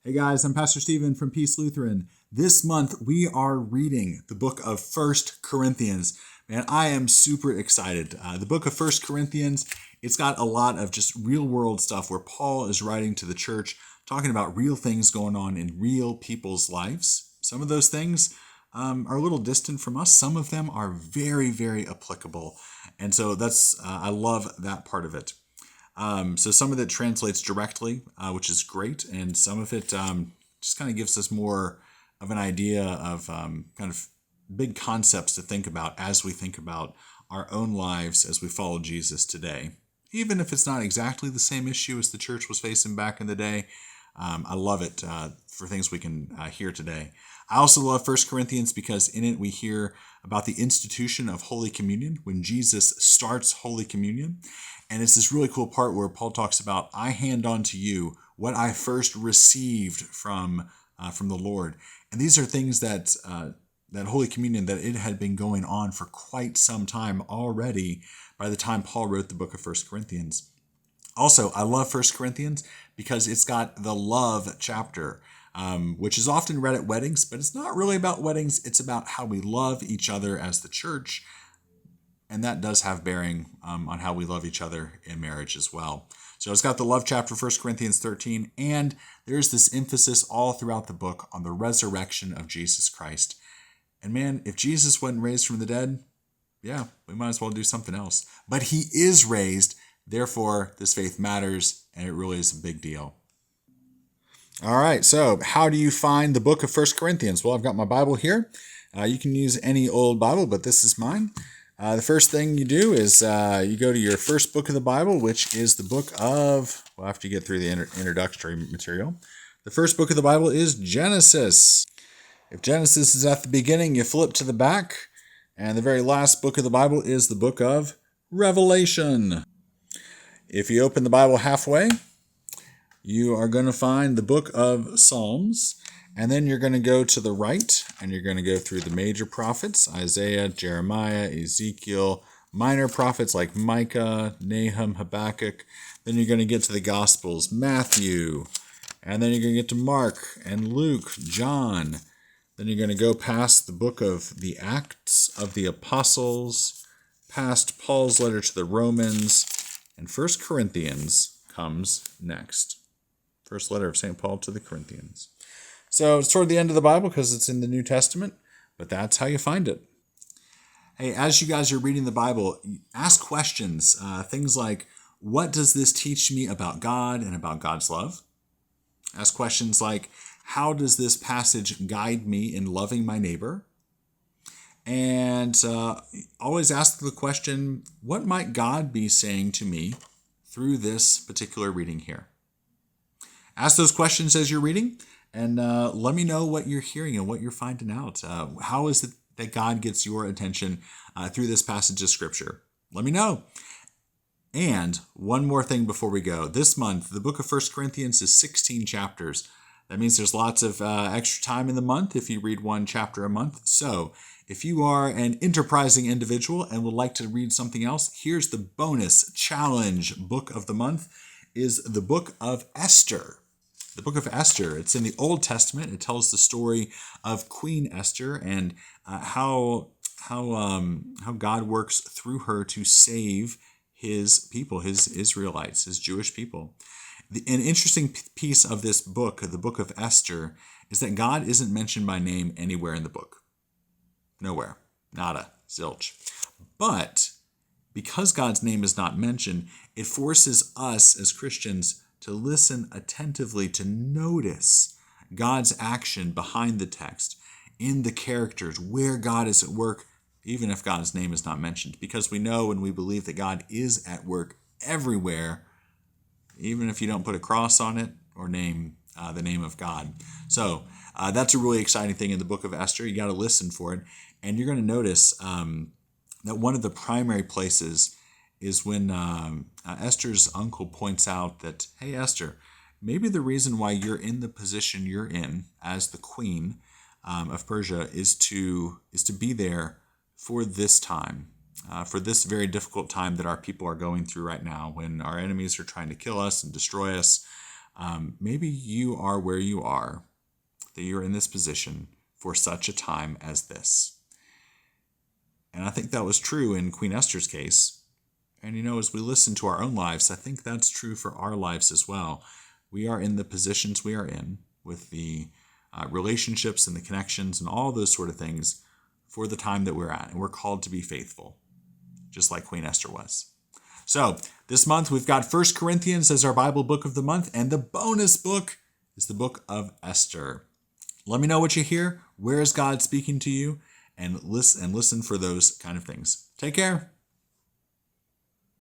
Hey guys, I'm Pastor Stephen from Peace Lutheran. This month we are reading the book of 1 Corinthians. Man, I am super excited. The book of 1 Corinthians, it's got a lot of just real world stuff where Paul is writing to the church, talking about real things going on in real people's lives. Some of those things are a little distant from us. Some of them are very, very applicable. And so I love that part of it. So some of it translates directly, which is great, and some of it just kind of gives us more of an idea of kind of big concepts to think about as we think about our own lives as we follow Jesus today. Even if it's not exactly the same issue as the church was facing back in the day, I love it for things we can hear today. I also love 1 Corinthians because in it we hear about the institution of Holy Communion, when Jesus starts Holy Communion. And it's this really cool part where Paul talks about, I hand on to you what I first received from the Lord. And these are things that Holy Communion, that it had been going on for quite some time already by the time Paul wrote the book of 1 Corinthians. Also, I love 1 Corinthians because it's got the love chapter, which is often read at weddings, but it's not really about weddings. It's about how we love each other as the church. And that does have bearing on how we love each other in marriage as well. So it's got the love chapter, 1 Corinthians 13, and there's this emphasis all throughout the book on the resurrection of Jesus Christ. And man, if Jesus wasn't raised from the dead, yeah, we might as well do something else. But he is raised, therefore this faith matters, and it really is a big deal. All right, so how do you find the book of 1 Corinthians? Well, I've got my Bible here. You can use any old Bible, but this is mine. The first thing you do is you go to your first book of the Bible, which is the book of, well, after you get through the introductory material, the first book of the Bible is Genesis. If Genesis is at the beginning, you flip to the back, and the very last book of the Bible is the book of Revelation. If you open the Bible halfway, you are going to find the book of Psalms. And then you're going to go to the right, and you're going to go through the major prophets, Isaiah, Jeremiah, Ezekiel, minor prophets like Micah, Nahum, Habakkuk. Then you're going to get to the Gospels, Matthew. And then you're going to get to Mark and Luke, John. Then you're going to go past the book of the Acts of the Apostles, past Paul's letter to the Romans, and 1 Corinthians comes next. First letter of St. Paul to the Corinthians. So it's toward the end of the Bible because it's in the New Testament, but that's how you find it. Hey, as you guys are reading the Bible, ask questions. Things like, what does this teach me about God and about God's love? Ask questions like, how does this passage guide me in loving my neighbor? And always ask the question, what might God be saying to me through this particular reading here? Ask those questions as you're reading. And let me know what you're hearing and what you're finding out. How is it that God gets your attention through this passage of Scripture? Let me know. And one more thing before we go. This month, the book of 1 Corinthians is 16 chapters. That means there's lots of extra time in the month if you read one chapter a month. So if you are an enterprising individual and would like to read something else, here's the bonus challenge book of the month is the book of Esther. The book of Esther, it's in the Old Testament. It tells the story of Queen Esther and how God works through her to save his people, his Israelites, his Jewish people. An interesting piece of this book, the book of Esther, is that God isn't mentioned by name anywhere in the book. Nowhere. Nada. Zilch. But because God's name is not mentioned, it forces us as Christians to listen attentively, to notice God's action behind the text, in the characters, where God is at work, even if God's name is not mentioned. Because we know and we believe that God is at work everywhere, even if you don't put a cross on it or name the name of God. So that's a really exciting thing in the book of Esther. You got to listen for it. And you're going to notice that one of the primary places is when Esther's uncle points out that, hey, Esther, maybe the reason why you're in the position you're in as the queen of Persia is to be there for this time, for this very difficult time that our people are going through right now, when our enemies are trying to kill us and destroy us. maybe you are where you are, that you're in this position for such a time as this. And I think that was true in Queen Esther's case. And as we listen to our own lives, I think that's true for our lives as well. We are in the positions we are in with the relationships and the connections and all those sort of things for the time that we're at. And we're called to be faithful, just like Queen Esther was. So this month we've got 1 Corinthians as our Bible book of the month, and the bonus book is the book of Esther. Let me know what you hear. Where is God speaking to you? And listen for those kind of things. Take care.